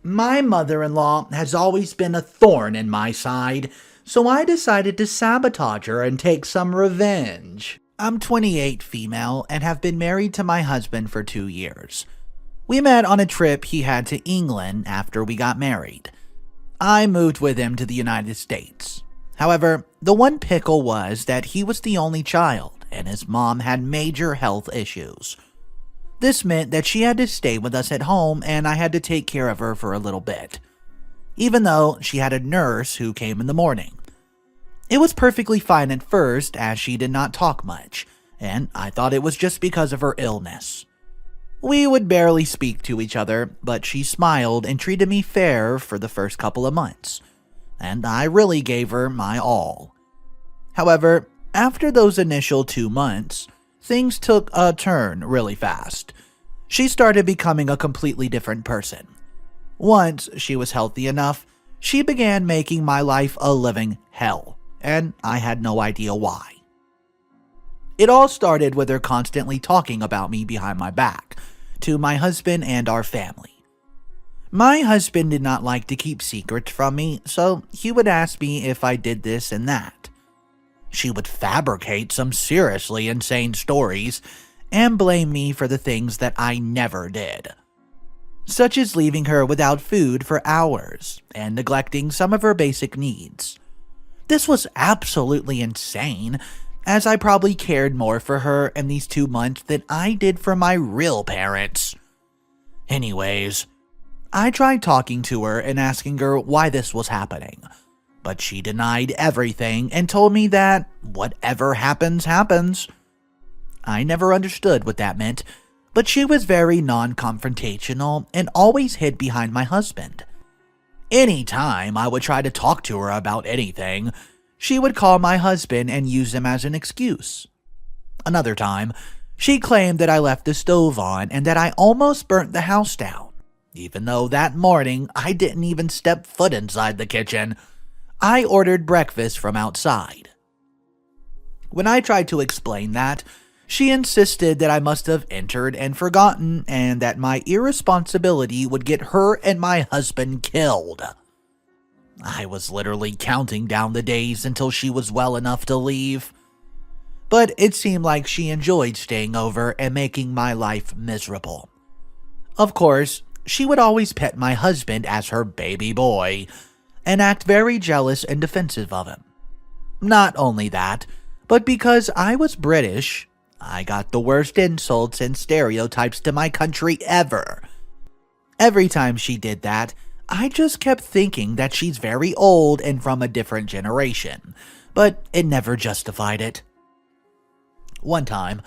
My mother-in-law has always been a thorn in my side, so I decided to sabotage her and take some revenge. I'm 28 female and have been married to my husband for 2 years. We met on a trip he had to England after we got married. I moved with him to the United States. However, the one pickle was that he was the only child and his mom had major health issues. This meant that she had to stay with us at home and I had to take care of her for a little bit, even though she had a nurse who came in the morning. It was perfectly fine at first as she did not talk much, and I thought it was just because of her illness. We would barely speak to each other, but she smiled and treated me fair for the first couple of months, and I really gave her my all. However, after those initial 2 months, things took a turn really fast. She started becoming a completely different person. Once she was healthy enough, she began making my life a living hell, and I had no idea why. It all started with her constantly talking about me behind my back, to my husband and our family. My husband did not like to keep secrets from me, so he would ask me if I did this and that. She would fabricate some seriously insane stories and blame me for the things that I never did, such as leaving her without food for hours and neglecting some of her basic needs. This was absolutely insane, as I probably cared more for her in these 2 months than I did for my real parents. Anyways, I tried talking to her and asking her why this was happening, but she denied everything and told me that whatever happens, happens. I never understood what that meant, but she was very non-confrontational and always hid behind my husband. Anytime I would try to talk to her about anything, she would call my husband and use him as an excuse. Another time, she claimed that I left the stove on and that I almost burnt the house down, even though that morning I didn't even step foot inside the kitchen. I ordered breakfast from outside. When I tried to explain that, she insisted that I must have entered and forgotten and that my irresponsibility would get her and my husband killed. I was literally counting down the days until she was well enough to leave. But it seemed like she enjoyed staying over and making my life miserable. Of course, she would always pet my husband as her baby boy and act very jealous and defensive of him. Not only that, but because I was British, I got the worst insults and stereotypes to my country ever. Every time she did that, I just kept thinking that she's very old and from a different generation, but it never justified it. One time,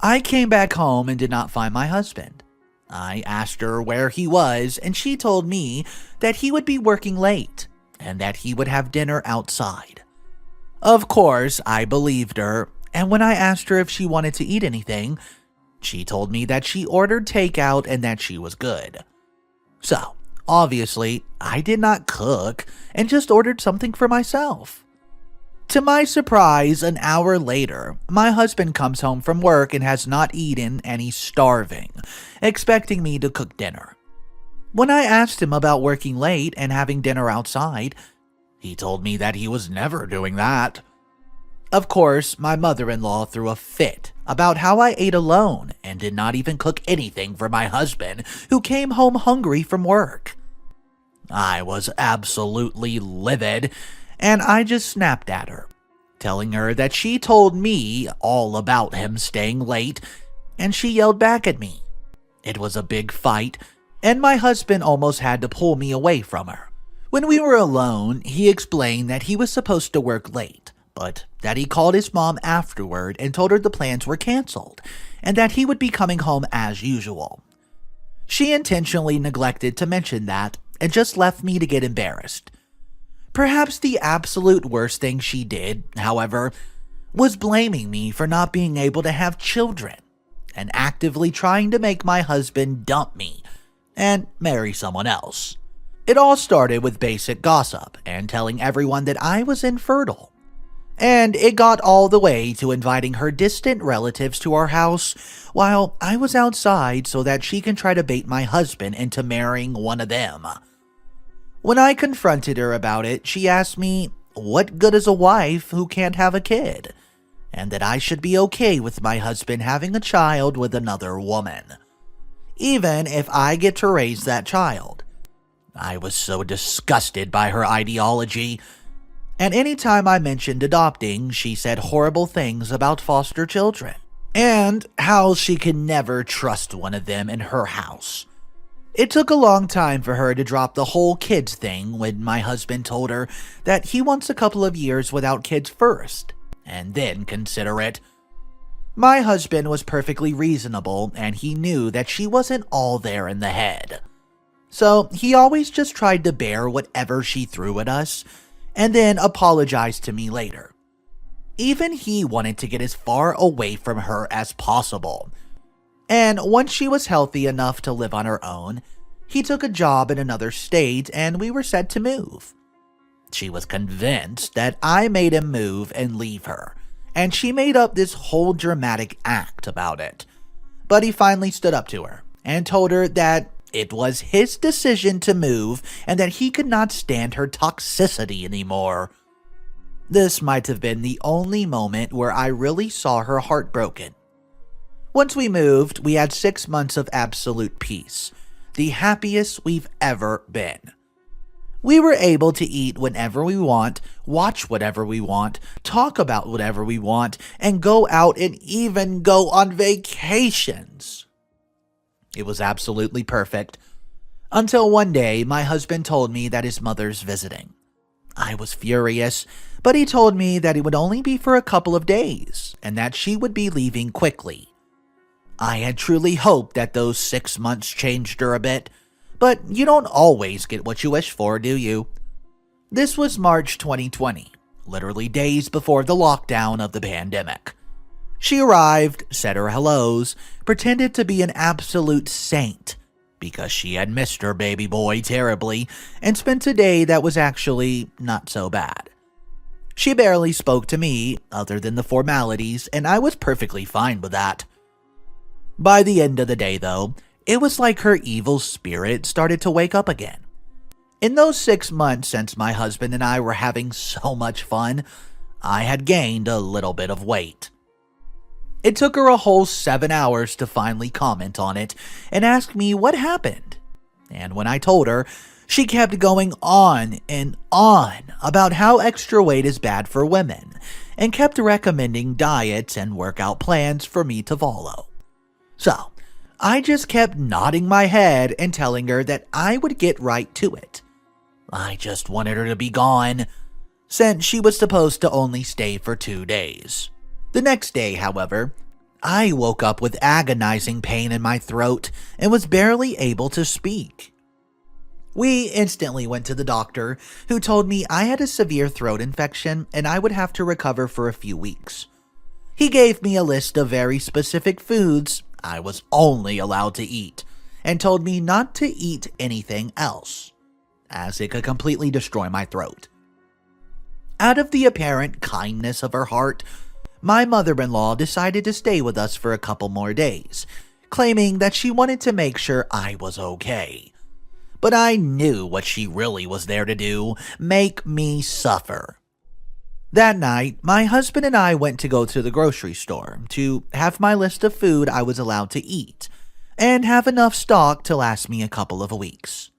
I came back home and did not find my husband. I asked her where he was, and she told me that he would be working late and that he would have dinner outside. Of course, I believed her, and when I asked her if she wanted to eat anything, she told me that she ordered takeout and that she was good. So, obviously, I did not cook and just ordered something for myself. To my surprise, an hour later, my husband comes home from work and has not eaten and he's starving, expecting me to cook dinner. When I asked him about working late and having dinner outside, he told me that he was never doing that. Of course, my mother-in-law threw a fit about how I ate alone and did not even cook anything for my husband, who came home hungry from work. I was absolutely livid, and I just snapped at her, telling her that she told me all about him staying late, and she yelled back at me. It was a big fight, and my husband almost had to pull me away from her. When we were alone, he explained that he was supposed to work late, but that he called his mom afterward and told her the plans were canceled, and that he would be coming home as usual. She intentionally neglected to mention that, and just left me to get embarrassed. Perhaps the absolute worst thing she did, however, was blaming me for not being able to have children, and actively trying to make my husband dump me and marry someone else. It all started with basic gossip and telling everyone that I was infertile. And it got all the way to inviting her distant relatives to our house while I was outside so that she can try to bait my husband into marrying one of them. When I confronted her about it, she asked me, what good is a wife who can't have a kid? And that I should be okay with my husband having a child with another woman, even if I get to raise that child. I was so disgusted by her ideology, and anytime I mentioned adopting, she said horrible things about foster children, and how she could never trust one of them in her house. It took a long time for her to drop the whole kids thing when my husband told her that he wants a couple of years without kids first, and then consider it. My husband was perfectly reasonable, and he knew that she wasn't all there in the head. So he always just tried to bear whatever she threw at us, and then apologized to me later. Even he wanted to get as far away from her as possible. And once she was healthy enough to live on her own, he took a job in another state and we were set to move. She was convinced that I made him move and leave her, and she made up this whole dramatic act about it. But he finally stood up to her and told her that it was his decision to move and that he could not stand her toxicity anymore. This might have been the only moment where I really saw her heartbroken. Once we moved, we had 6 months of absolute peace, the happiest we've ever been. We were able to eat whenever we want, watch whatever we want, talk about whatever we want, and go out and even go on vacations. It was absolutely perfect. Until one day, my husband told me that his mother's visiting. I was furious, but he told me that it would only be for a couple of days, and that she would be leaving quickly. I had truly hoped that those 6 months changed her a bit, but you don't always get what you wish for, do you? This was March 2020, literally days before the lockdown of the pandemic. She arrived, said her hellos, pretended to be an absolute saint because she had missed her baby boy terribly, and spent a day that was actually not so bad. She barely spoke to me, other than the formalities, and I was perfectly fine with that. By the end of the day, though, it was like her evil spirit started to wake up again. In those 6 months since my husband and I were having so much fun, I had gained a little bit of weight. It took her a whole 7 hours to finally comment on it and ask me what happened. And when I told her, she kept going on and on about how extra weight is bad for women, and kept recommending diets and workout plans for me to follow. So, I just kept nodding my head and telling her that I would get right to it. I just wanted her to be gone, since she was supposed to only stay for 2 days. The next day, however, I woke up with agonizing pain in my throat and was barely able to speak. We instantly went to the doctor, who told me I had a severe throat infection and I would have to recover for a few weeks. He gave me a list of very specific foods I was only allowed to eat, and told me not to eat anything else, as it could completely destroy my throat. Out of the apparent kindness of her heart, my mother-in-law decided to stay with us for a couple more days, claiming that she wanted to make sure I was okay. But I knew what she really was there to do, make me suffer. That night, my husband and I went to go to the grocery store to have my list of food I was allowed to eat, and have enough stock to last me a couple of weeks.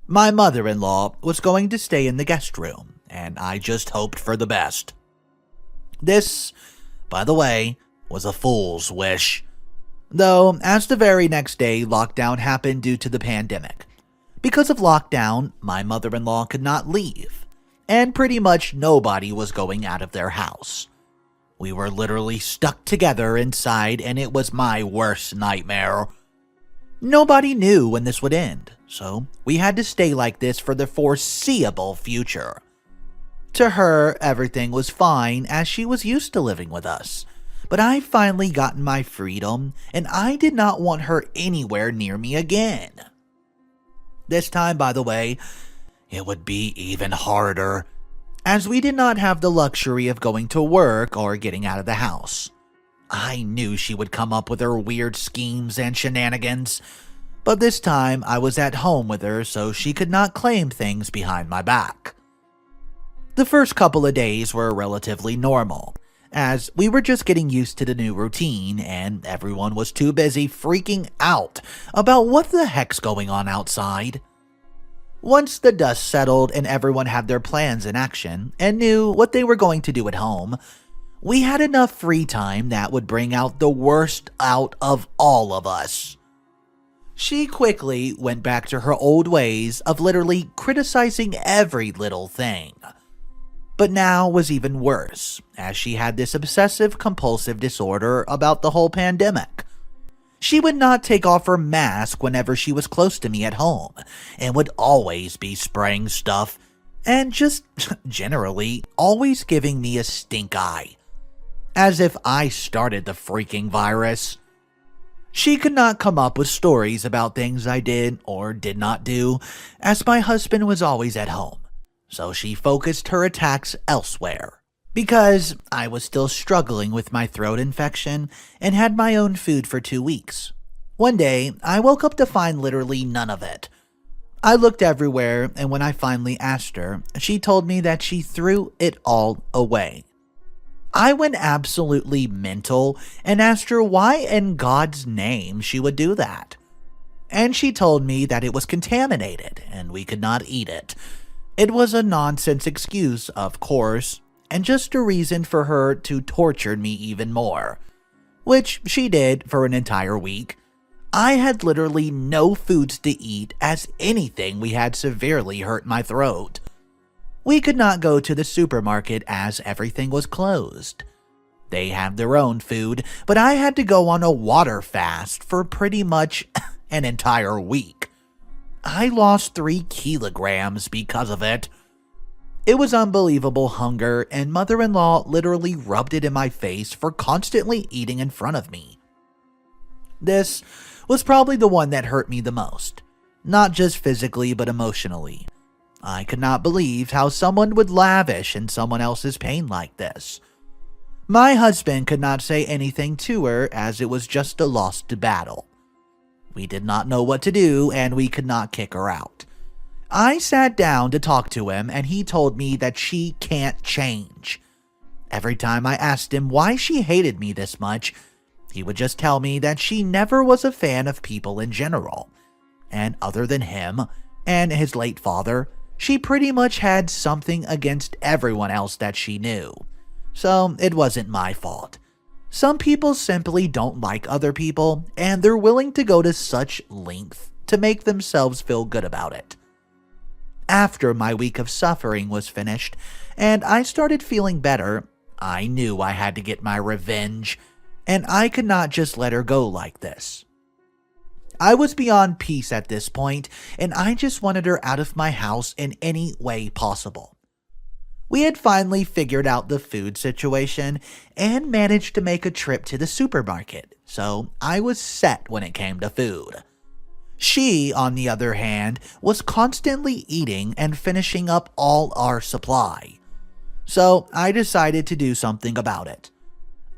My mother-in-law was going to stay in the guest room, and I just hoped for the best. This, by the way, was a fool's wish. Though, as the very next day, lockdown happened due to the pandemic. Because of lockdown, my mother-in-law could not leave, and pretty much nobody was going out of their house. We were literally stuck together inside, and it was my worst nightmare. Nobody knew when this would end, so we had to stay like this for the foreseeable future. To her, everything was fine as she was used to living with us, but I finally gotten my freedom, and I did not want her anywhere near me again. This time, by the way, it would be even harder, as we did not have the luxury of going to work or getting out of the house. I knew she would come up with her weird schemes and shenanigans, But this time I was at home with her, so she could not claim things behind my back. The first couple of days were relatively normal, as we were just getting used to the new routine and everyone was too busy freaking out about what the heck's going on outside. Once the dust settled and everyone had their plans in action and knew what they were going to do at home, we had enough free time that would bring out the worst out of all of us. She quickly went back to her old ways of literally criticizing every little thing. But now was even worse, as she had this obsessive-compulsive disorder about the whole pandemic. She would not take off her mask whenever she was close to me at home, and would always be spraying stuff, and just generally always giving me a stink eye. As if I started the freaking virus. She could not come up with stories about things I did or did not do, as my husband was always at home. So she focused her attacks elsewhere. Because I was still struggling with my throat infection and had my own food for 2 weeks. One day, I woke up to find literally none of it. I looked everywhere, and when I finally asked her, she told me that she threw it all away. I went absolutely mental and asked her why in God's name she would do that. And she told me that it was contaminated and we could not eat it. It was a nonsense excuse, of course, and just a reason for her to torture me even more. Which she did for an entire week. I had literally no foods to eat as anything we had severely hurt my throat. We could not go to the supermarket as everything was closed. They have their own food, but I had to go on a water fast for pretty much an entire week. I lost 3 kilograms because of it. It was unbelievable hunger, and mother-in-law literally rubbed it in my face for constantly eating in front of me. This was probably the one that hurt me the most, not just physically but emotionally. I could not believe how someone would lavish in someone else's pain like this. My husband could not say anything to her as it was just a lost battle. We did not know what to do, and we could not kick her out. I sat down to talk to him, and he told me that she can't change. Every time I asked him why she hated me this much, he would just tell me that she never was a fan of people in general. And other than him and his late father, she pretty much had something against everyone else that she knew. So it wasn't my fault. Some people simply don't like other people, and they're willing to go to such length to make themselves feel good about it. After my week of suffering was finished, and I started feeling better, I knew I had to get my revenge, and I could not just let her go like this. I was beyond peace at this point, and I just wanted her out of my house in any way possible. We had finally figured out the food situation and managed to make a trip to the supermarket, so I was set when it came to food. She, on the other hand, was constantly eating and finishing up all our supply. So I decided to do something about it.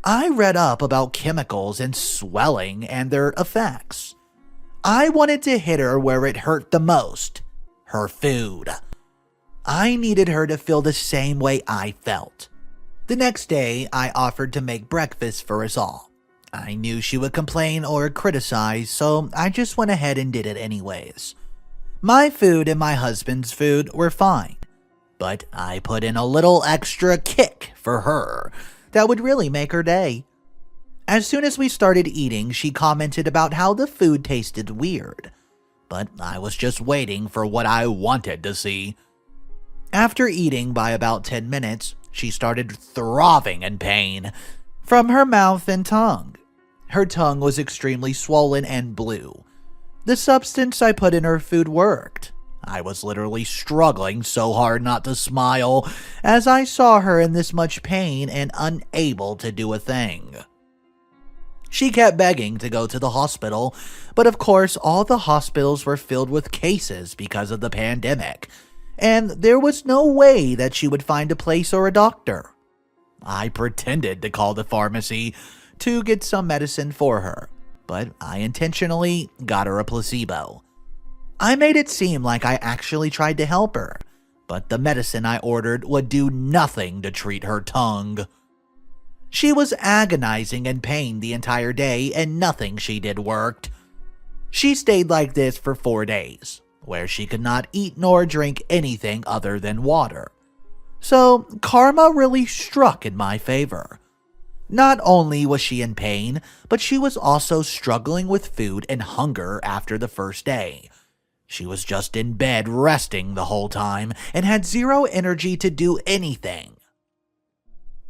I read up about chemicals and swelling and their effects. I wanted to hit her where it hurt the most, her food. I needed her to feel the same way I felt. The next day, I offered to make breakfast for us all. I knew she would complain or criticize, so I just went ahead and did it anyways. My food and my husband's food were fine, but I put in a little extra kick for her that would really make her day. As soon as we started eating, she commented about how the food tasted weird, but I was just waiting for what I wanted to see. After eating by about 10 minutes, she started throbbing in pain from her mouth and tongue. Her tongue was extremely swollen and blue. The substance I put in her food worked. I was literally struggling so hard not to smile as I saw her in this much pain and unable to do a thing. She kept begging to go to the hospital, but of course all the hospitals were filled with cases because of the pandemic, and there was no way that she would find a place or a doctor. I pretended to call the pharmacy to get some medicine for her, but I intentionally got her a placebo. I made it seem like I actually tried to help her, but the medicine I ordered would do nothing to treat her tongue. She was agonizing in pain the entire day, and nothing she did worked. She stayed like this for 4 days, where she could not eat nor drink anything other than water. So, karma really struck in my favor. Not only was she in pain, but she was also struggling with food and hunger after the first day. She was just in bed resting the whole time and had zero energy to do anything.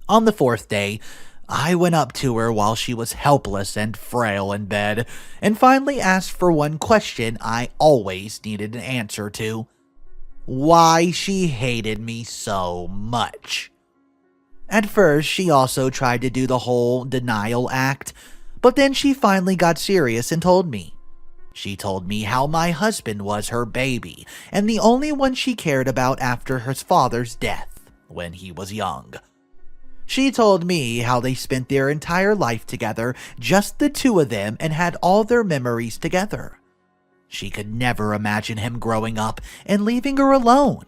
On the 4th day, I went up to her while she was helpless and frail in bed, and finally asked for one question I always needed an answer to: why she hated me so much. At first, she also tried to do the whole denial act, but then she finally got serious and told me. She told me how my husband was her baby, and the only one she cared about after his father's death when he was young. She told me how they spent their entire life together, just the two of them, and had all their memories together. She could never imagine him growing up and leaving her alone.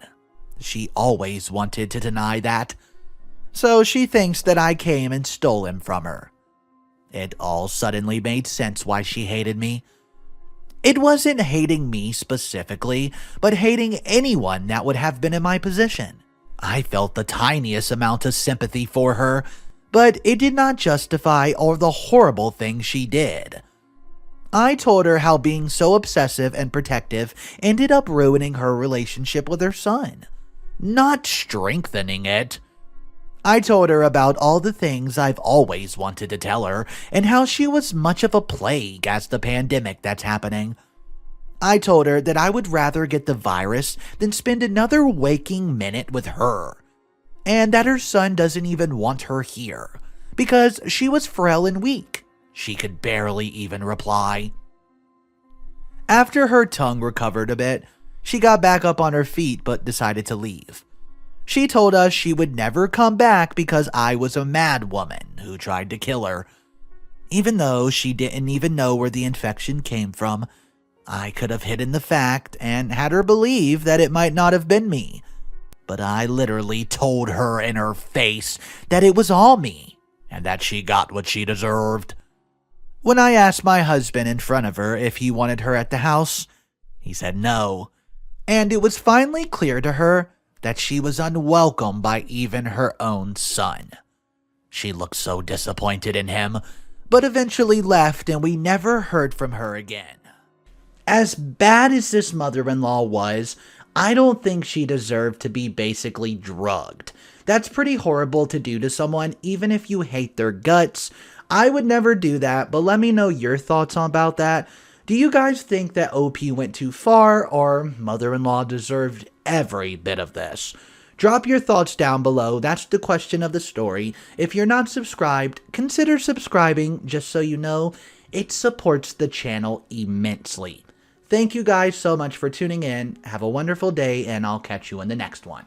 She always wanted to deny that. So she thinks that I came and stole him from her. It all suddenly made sense why she hated me. It wasn't hating me specifically, but hating anyone that would have been in my position. I felt the tiniest amount of sympathy for her, but it did not justify all the horrible things she did. I told her how being so obsessive and protective ended up ruining her relationship with her son, not strengthening it. I told her about all the things I've always wanted to tell her, and how she was much of a plague as the pandemic that's happening. I told her that I would rather get the virus than spend another waking minute with her, and that her son doesn't even want her here, because she was frail and weak. She could barely even reply. After her tongue recovered a bit, she got back up on her feet but decided to leave. She told us she would never come back because I was a mad woman who tried to kill her. Even though she didn't even know where the infection came from, I could have hidden the fact and had her believe that it might not have been me. But I literally told her in her face that it was all me, and that she got what she deserved. When I asked my husband in front of her if he wanted her at the house, he said no, and it was finally clear to her that she was unwelcome by even her own son. She looked so disappointed in him, but eventually left and we never heard from her again. As bad as this mother-in-law was, I don't think she deserved to be basically drugged. That's pretty horrible to do to someone, even if you hate their guts. I would never do that, but let me know your thoughts about that. Do you guys think that OP went too far, or mother-in-law deserved every bit of this? Drop your thoughts down below. That's the question of the story. If you're not subscribed, consider subscribing, just so you know. It supports the channel immensely. Thank you guys so much for tuning in. Have a wonderful day, and I'll catch you in the next one.